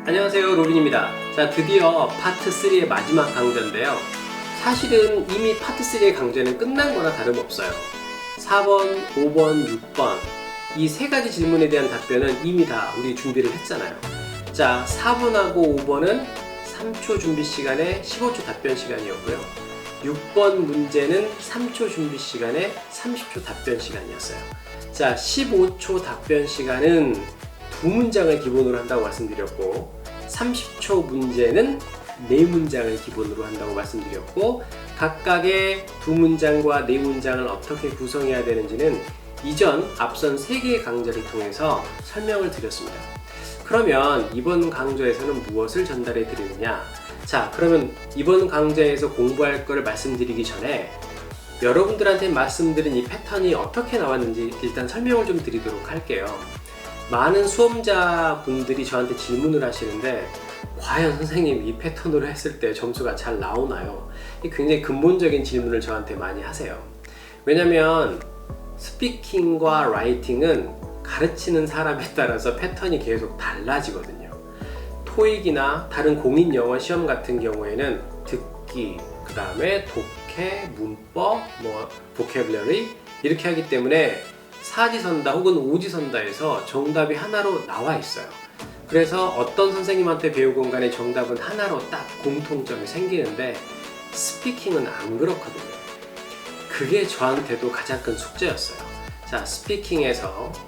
안녕하세요, 로빈입니다. 자, 드디어 파트 3의 마지막 강좌인데요. 사실은 이미 파트 3의 강좌는 끝난 거나 다름없어요. 4번, 5번, 6번 이 세 가지 질문에 대한 답변은 이미 다 우리 준비를 했잖아요. 자, 4번하고 5번은 3초 준비 시간에 15초 답변 시간이었고요. 6번 문제는 3초 준비 시간에 30초 답변 시간이었어요. 자, 15초 답변 시간은 두 문장을 기본으로 한다고 말씀드렸고, 30초 문제는 네 문장을 기본으로 한다고 말씀드렸고, 각각의 두 문장과 네 문장을 어떻게 구성해야 되는지는 이전 앞선 3개의 강좌를 통해서 설명을 드렸습니다. 그러면 이번 강좌에서는 무엇을 전달해 드리느냐? 자, 그러면 이번 강좌에서 공부할 것을 말씀드리기 전에 여러분들한테 말씀드린 이 패턴이 어떻게 나왔는지 일단 설명을 좀 드리도록 할게요. 많은 수험자분들이 저한테 질문을 하시는데, 과연 선생님 이 패턴으로 했을 때 점수가 잘 나오나요? 이 굉장히 근본적인 질문을 저한테 많이 하세요. 왜냐면 스피킹과 라이팅은 가르치는 사람에 따라서 패턴이 계속 달라지거든요. 토익이나 다른 공인 영어 시험 같은 경우에는 듣기, 그 다음에 독해, 문법, 보캐블러리 이렇게 하기 때문에 사지선다 혹은 오지선다에서 정답이 하나로 나와 있어요. 그래서 어떤 선생님한테 배우건 간에 정답은 하나로 딱 공통점이 생기는데, 스피킹은 안 그렇거든요. 그게 저한테도 가장 큰 숙제였어요. 자,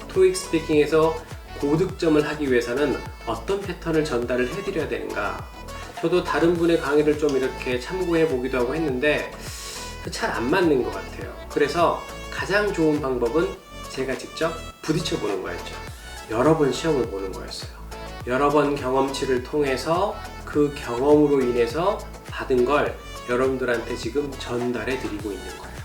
토익 스피킹에서 고득점을 하기 위해서는 어떤 패턴을 전달을 해드려야 되는가. 저도 다른 분의 강의를 좀 이렇게 참고해 보기도 하고 했는데 잘 안 맞는 것 같아요. 그래서 가장 좋은 방법은 제가 직접 부딪혀 보는 거였죠. 여러 번 시험을 보는 거였어요. 여러 번 경험치를 통해서 그 경험으로 인해서 받은 걸 여러분들한테 지금 전달해 드리고 있는 거예요.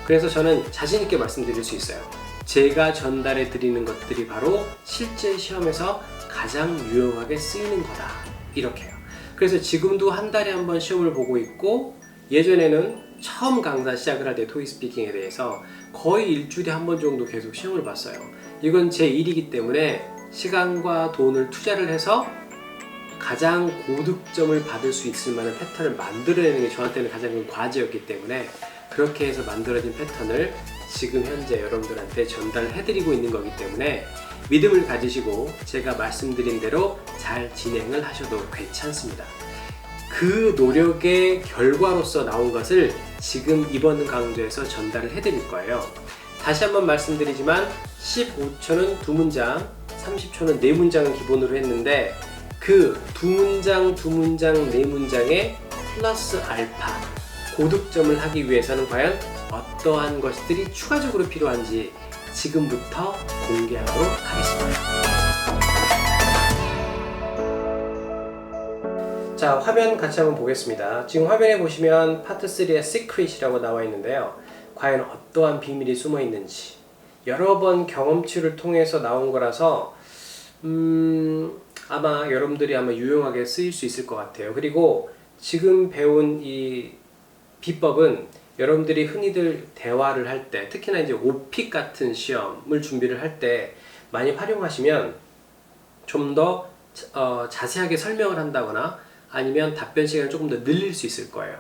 그래서 저는 자신 있게 말씀드릴 수 있어요. 제가 전달해 드리는 것들이 바로 실제 시험에서 가장 유용하게 쓰이는 거다. 이렇게요. 그래서 지금도 한 달에 한 번 시험을 보고 있고, 예전에는 처음 강좌 시작을 할 때 토익 스피킹에 대해서 거의 일주일에 한 번 정도 계속 시험을 봤어요. 이건 제 일이기 때문에 시간과 돈을 투자를 해서 가장 고득점을 받을 수 있을 만한 패턴을 만들어내는 게 저한테는 가장 큰 과제였기 때문에 그렇게 해서 만들어진 패턴을 지금 현재 여러분들한테 전달을 해드리고 있는 거기 때문에 믿음을 가지시고 제가 말씀드린 대로 잘 진행을 하셔도 괜찮습니다. 그 노력의 결과로서 나온 것을 지금 이번 강좌에서 전달을 해드릴 거예요. 다시 한번 말씀드리지만 15초는 두 문장, 30초는 네 문장을 기본으로 했는데, 그 두 문장, 네 문장에 플러스 알파 고득점을 하기 위해서는 과연 어떠한 것들이 추가적으로 필요한지 지금부터 공개하도록 하겠습니다. 자, 화면 같이 한번 보겠습니다. 지금 화면에 보시면 파트 3의 시크릿이라고 나와 있는데요. 과연 어떠한 비밀이 숨어 있는지 여러 번 경험치를 통해서 나온 거라서 아마 여러분들이 유용하게 쓰일 수 있을 것 같아요. 그리고 지금 배운 이 비법은 여러분들이 흔히들 대화를 할 때, 특히나 이제 오픽 같은 시험을 준비를 할 때 많이 활용하시면 좀 더 자세하게 설명을 한다거나 아니면 답변 시간을 조금 더 늘릴 수 있을 거예요.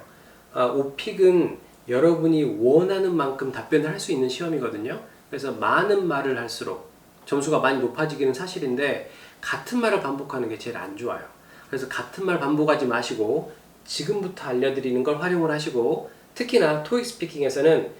오픽은 여러분이 원하는 만큼 답변을 할 수 있는 시험이거든요. 그래서 많은 말을 할수록 점수가 많이 높아지기는 사실인데, 같은 말을 반복하는 게 제일 안 좋아요. 그래서 같은 말 반복하지 마시고 지금부터 알려드리는 걸 활용을 하시고, 특히나 토익 스피킹에서는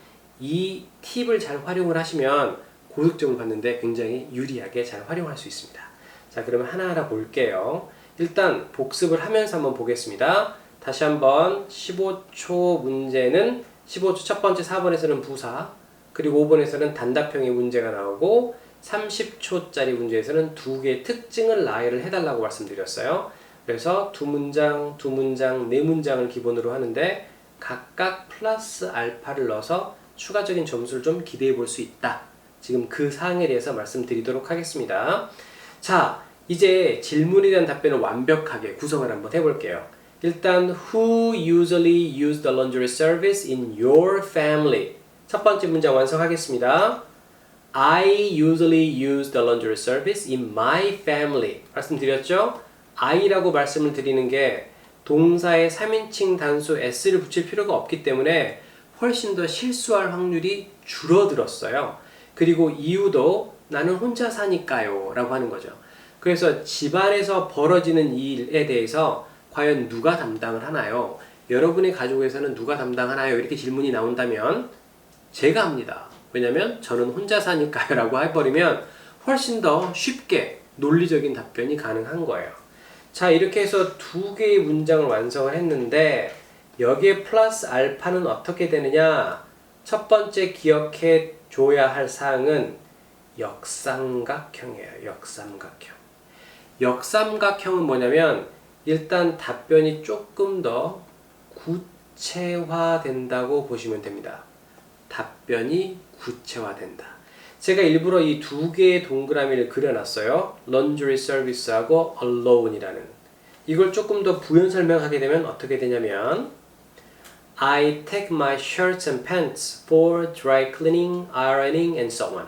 이 팁을 잘 활용을 하시면 고득점을 받는데 굉장히 유리하게 잘 활용할 수 있습니다. 자, 그러면 하나하나 볼게요. 일단 복습을 하면서 한번 보겠습니다. 다시 한번 15초 문제는 15초 첫 번째 4번에서는 부사, 그리고 5번에서는 단답형의 문제가 나오고 30초짜리 문제에서는 두 개의 특징을 나열을 해달라고 말씀드렸어요. 그래서 두 문장, 네 문장을 기본으로 하는데 각각 플러스 알파를 넣어서 추가적인 점수를 좀 기대해 볼 수 있다. 지금 그 사항에 대해서 말씀드리도록 하겠습니다. 자, 이제 질문에 대한 답변을 완벽하게 구성을 한번 해볼게요. 일단 Who usually use the laundry service in your family? 첫 번째 문장 완성하겠습니다. I usually use the laundry service in my family. 말씀드렸죠? I라고 말씀을 드리는 게 동사에 3인칭 단수 s를 붙일 필요가 없기 때문에 훨씬 더 실수할 확률이 줄어들었어요. 그리고 이유도 나는 혼자 사니까요 라고 하는 거죠. 그래서 집안에서 벌어지는 일에 대해서 과연 누가 담당을 하나요? 여러분의 가족에서는 누가 담당하나요? 이렇게 질문이 나온다면 제가 합니다. 왜냐면 저는 혼자 사니까요 라고 해버리면 훨씬 더 쉽게 논리적인 답변이 가능한 거예요. 자, 이렇게 해서 두 개의 문장을 완성을 했는데 여기에 플러스 알파는 어떻게 되느냐? 첫 번째 기억해 줘야 할 사항은 역삼각형이에요. 역삼각형. 역삼각형은 뭐냐면 일단 답변이 조금 더 구체화된다고 보시면 됩니다. 답변이 구체화된다. 제가 일부러 이 두 개의 동그라미를 그려놨어요. Laundry Service하고 Alone이라는. 이걸 조금 더 부연 설명하게 되면 어떻게 되냐면 I take my shirts and pants for dry cleaning, ironing, and so on.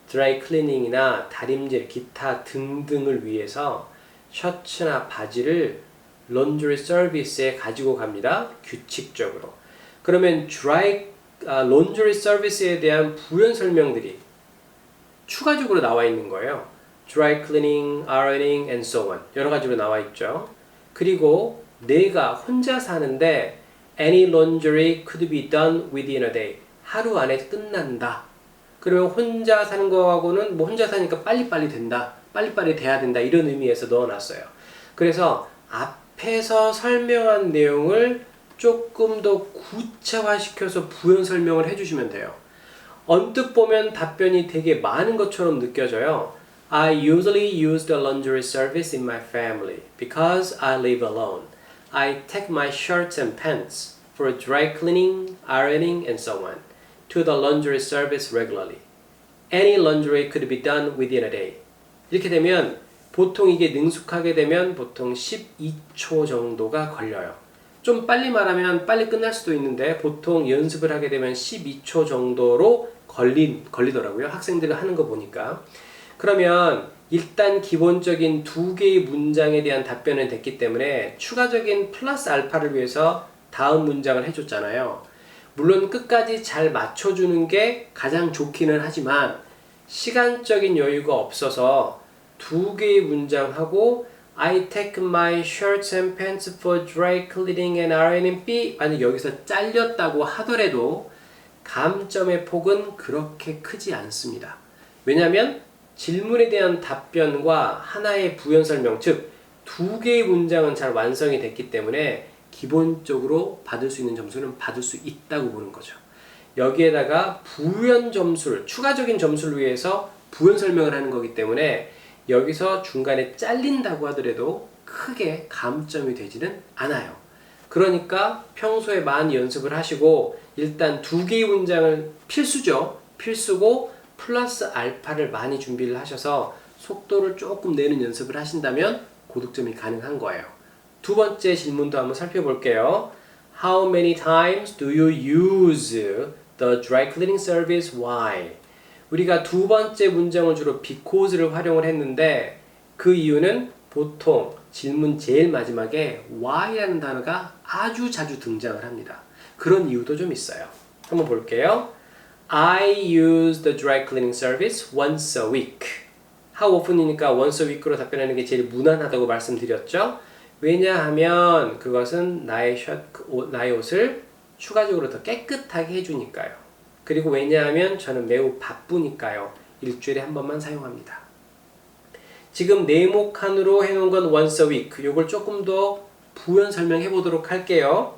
드라이 클리닝이나 다림질, 기타 등등을 위해서 셔츠나 바지를 론드리 서비스에 가지고 갑니다. 규칙적으로. 그러면 론드리 서비스에 대한 부연 설명들이 추가적으로 나와 있는 거예요. Dry cleaning, ironing, and so on. 여러 가지로 나와 있죠. 그리고 내가 혼자 사는데 Any laundry could be done within a day. 하루 안에 끝난다. 그러면 혼자 사는 거하고는 뭐 혼자 사니까 빨리빨리 된다. 빨리빨리 돼야 된다. 이런 의미에서 넣어놨어요. 그래서 앞에서 설명한 내용을 조금 더 구체화시켜서 부연 설명을 해주시면 돼요. 언뜻 보면 답변이 되게 많은 것처럼 느껴져요. I usually use the laundry service in my family because I live alone. I take my shirts and pants for dry cleaning, ironing, and so on to the laundry service regularly. Any laundry could be done within a day. 이렇게 되면 보통 이게 능숙하게 되면 보통 12초 정도가 걸려요. 좀 빨리 말하면 빨리 끝날 수도 있는데 보통 연습을 하게 되면 12초 정도로 걸리더라고요. 학생들이 하는 거 보니까. 그러면 일단 기본적인 두 개의 문장에 대한 답변은 됐기 때문에 추가적인 플러스 알파를 위해서 다음 문장을 해줬잖아요. 물론 끝까지 잘 맞춰주는 게 가장 좋기는 하지만 시간적인 여유가 없어서 두 개의 문장하고 I take my shirts and pants for dry cleaning and ironing B 만약 여기서 잘렸다고 하더라도 감점의 폭은 그렇게 크지 않습니다. 왜냐하면 질문에 대한 답변과 하나의 부연 설명, 즉 두 개의 문장은 잘 완성이 됐기 때문에 기본적으로 받을 수 있는 점수는 받을 수 있다고 보는 거죠. 여기에다가 부연 점수를, 추가적인 점수를 위해서 부연 설명을 하는 거기 때문에 여기서 중간에 잘린다고 하더라도 크게 감점이 되지는 않아요. 그러니까 평소에 많이 연습을 하시고 일단 두 개의 문장을 필수죠. 필수고 플러스 알파를 많이 준비를 하셔서 속도를 조금 내는 연습을 하신다면 고득점이 가능한 거예요. 두 번째 질문도 한번 살펴볼게요. How many times do you use the dry cleaning service? Why? 우리가 두 번째 문장은 주로 because를 활용을 했는데 그 이유는 보통 질문 제일 마지막에 why라는 단어가 아주 자주 등장을 합니다. 그런 이유도 좀 있어요. 한번 볼게요. I use the dry cleaning service once a week. How often이니까 once a week로 답변하는 게 제일 무난하다고 말씀드렸죠. 왜냐하면 그것은 나의 옷을 추가적으로 더 깨끗하게 해주니까요. 그리고 왜냐하면 저는 매우 바쁘니까요. 일주일에 한 번만 사용합니다. 지금 네모칸으로 해놓은 건 once a week. 요걸 조금 더 부연 설명해 보도록 할게요.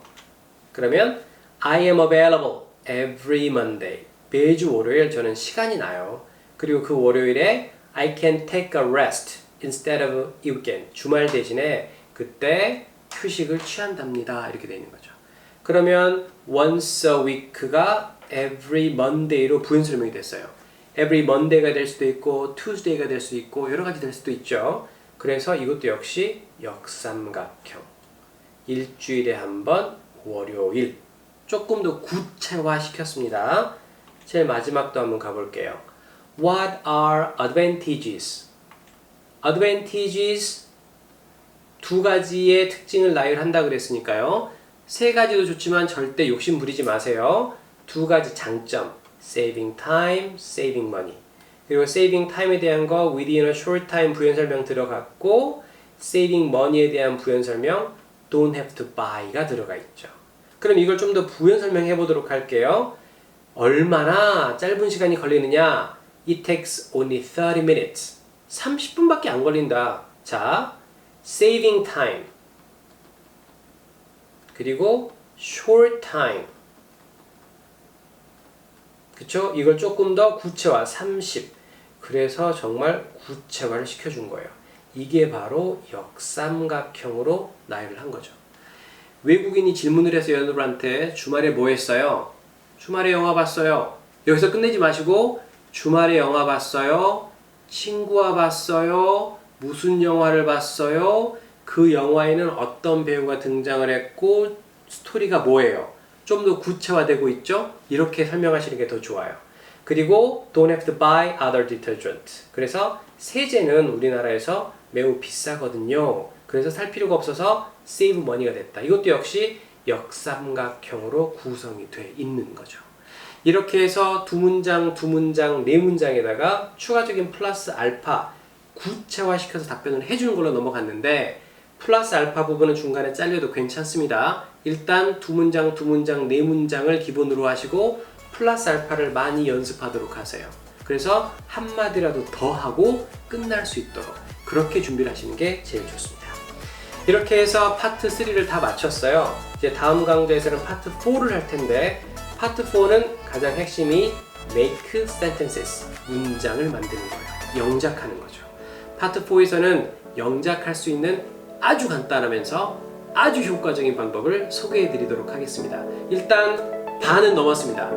그러면 I am available every Monday. 매주 월요일 저는 시간이 나요. 그리고 그 월요일에 I can take a rest instead of weekend. 주말 대신에 그때 휴식을 취한답니다. 이렇게 되어 있는 거죠. 그러면 once a week가 every Monday로 부연 설명이 됐어요. every Monday가 될 수도 있고 Tuesday가 될 수도 있고 여러 가지 될 수도 있죠. 그래서 이것도 역시 역삼각형. 일주일에 한 번 월요일. 조금 더 구체화 시켰습니다. 제일 마지막도 한번 가볼게요. What are advantages? Advantages 두 가지의 특징을 나열한다 그랬으니까요. 세 가지도 좋지만 절대 욕심 부리지 마세요. 두 가지 장점, saving time, saving money. 그리고 saving time에 대한 거 within a short time 부연 설명 들어갔고, saving money에 대한 부연 설명 don't have to buy가 들어가 있죠. 그럼 이걸 좀 더 부연 설명해 보도록 할게요. 얼마나 짧은 시간이 걸리느냐? It takes only 30 minutes. 30분밖에 안 걸린다. 자, saving time. 그리고 short time. 그쵸? 이걸 조금 더 구체화, 30. 그래서 정말 구체화를 시켜준 거예요. 이게 바로 역삼각형으로 나열을 한 거죠. 외국인이 질문을 해서 여러분한테 주말에 뭐 했어요? 주말에 영화 봤어요. 여기서 끝내지 마시고 주말에 영화 봤어요. 친구와 봤어요. 무슨 영화를 봤어요? 그 영화에는 어떤 배우가 등장을 했고 스토리가 뭐예요? 좀 더 구체화되고 있죠? 이렇게 설명하시는 게 더 좋아요. 그리고 don't have to buy other detergent. 그래서 세제는 우리나라에서 매우 비싸거든요. 그래서 살 필요가 없어서 save money가 됐다. 이것도 역시 역삼각형으로 구성이 돼 있는 거죠. 이렇게 해서 두 문장, 네 문장에다가 추가적인 플러스 알파 구체화시켜서 답변을 해주는 걸로 넘어갔는데, 플러스 알파 부분은 중간에 잘려도 괜찮습니다. 일단 두 문장, 네 문장을 기본으로 하시고 플러스 알파를 많이 연습하도록 하세요. 그래서 한마디라도 더 하고 끝날 수 있도록 그렇게 준비를 하시는 게 제일 좋습니다. 이렇게 해서 파트 3를 다 마쳤어요. 이제 다음 강좌에서는 파트 4를 할 텐데, 파트 4는 가장 핵심이 make sentences, 문장을 만드는 거예요. 영작하는 거죠. 파트 4에서는 영작할 수 있는 아주 간단하면서 아주 효과적인 방법을 소개해 드리도록 하겠습니다. 일단 반은 넘었습니다.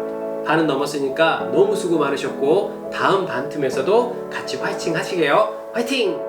반은 넘었으니까 너무 수고 많으셨고, 다음 반 틈에서도 같이 화이팅 하시게요. 화이팅!